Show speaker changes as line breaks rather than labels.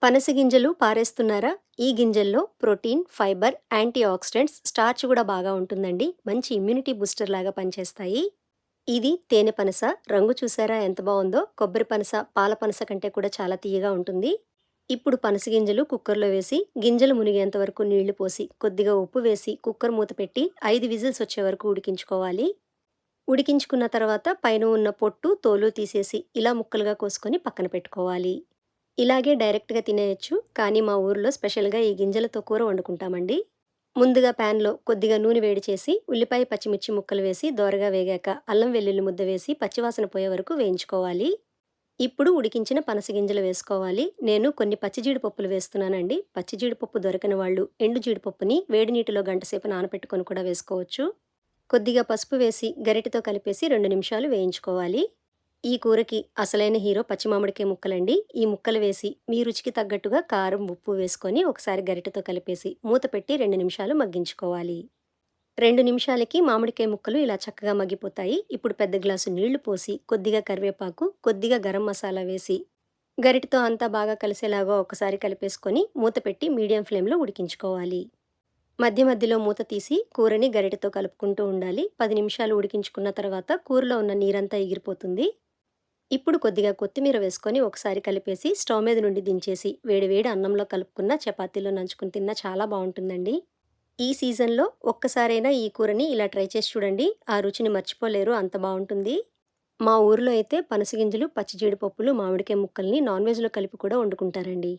పనస గింజలు పారేస్తున్నారా? ఈ గింజల్లో protein, fibre, antioxidants, starch గూడా బాగా ఉంటుందండి. మంచి ఇమ్యూనిటీ బూస్టర్ లాగా పనిచేస్తాయి. ఇది తేనె పనస. రంగు చూసారా ఎంత బావుందో? కొబ్బరి పనస, పాల పనస కంటే కూడా చాలా తియ్యగా ఉంటుంది. ఇప్పుడు పనస గింజలు కుక్కర్‌లో వేసి, గింజలు మునిగేంత వరకు నీళ్లు పోసి, కొద్దిగా ఉప్పు వేసి, కుక్కర్ మూత పెట్టి 5 విజిల్స్ వచ్చే వరకు ఉడికించుకోవాలి. ఉడికించుకున్న తర్వాత పైన ఉన్న పొట్టు, తోలు తీసేసి ఇలా ముక్కలుగా కోసుకొని పక్కన పెట్టుకోవాలి. ఇలాగే డైరెక్ట్‌గా తినేయొచ్చు. కానీ మా ఊర్లో స్పెషల్‌గా ఈ గింజలతో కూర వండుకుంటామండి. ముందుగా ప్యాన్‌లో కొద్దిగా నూనె వేడి చేసి, ఉల్లిపాయ, పచ్చిమిర్చి ముక్కలు వేసి దోరగా వేగాక అల్లం వెల్లుల్లి ముద్ద వేసి పచ్చివాసన పోయే వరకు వేయించుకోవాలి. ఇప్పుడు ఉడికించిన పనస గింజలు వేసుకోవాలి. నేను కొన్ని పచ్చి జీడిపప్పులు వేస్తున్నానండి. పచ్చి జీడిపప్పు దొరకని వాళ్ళు ఎండు జీడిపప్పుని వేడి నీటిలో గంట సేపు నానపెట్టుకొని కూడా వేసుకోవచ్చు. కొద్దిగా పసుపు వేసి గరిటెతో కలిపేసి 2 నిమిషాలు వేయించుకోవాలి. ఈ కూరకి అసలైన హీరో పచ్చి మామిడికాయ ముక్కలండి. ఈ ముక్కలు వేసి మీ రుచికి తగ్గట్టుగా కారం, ఉప్పు వేసుకొని ఒకసారి గరిటెతో కలిపేసి మూత పెట్టి 2 నిమిషాలు మగ్గించుకోవాలి. 2 నిమిషాలకి మామిడికాయ ముక్కలు ఇలా చక్కగా మగ్గిపోతాయి. ఇప్పుడు పెద్ద గ్లాసు నీళ్లు పోసి, కొద్దిగా కరివేపాకు, కొద్దిగా గరం మసాలా వేసి, గరిటెతో అంతా బాగా కలిసేలాగా ఒకసారి కలిపేసుకొని మూత పెట్టి మీడియం ఫ్లేమ్‌లో ఉడికించుకోవాలి. మధ్య మధ్యలో మూత తీసి కూరని గరిటెతో కలుపుకుంటూ ఉండాలి. 10 నిమిషాలు ఉడికించుకున్న తర్వాత కూరలో ఉన్న నీరంతా ఎగిరిపోతుంది. ఇప్పుడు కొద్దిగా కొత్తిమీర వేసుకొని ఒకసారి కలిపేసి స్టవ్ మీద నుండి దించేసి వేడి వేడి అన్నంలో కలుపుకున్న చపాతీలో నంచుకుని తిన్నా చాలా బావుంటుందండి. ఈ సీజన్‌లో ఒక్కసారైనా ఈ కూరని ఇలా ట్రై చేసి చూడండి. ఆ రుచిని మర్చిపోలేరు, అంత బావుంటుంది. మా ఊర్లో అయితే పనస గింజలు, పచ్చి జీడిపప్పులు, మామిడికాయ ముక్కల్ని నాన్ వెజ్‌లో కలిపి కూడా వండుకుంటారండి.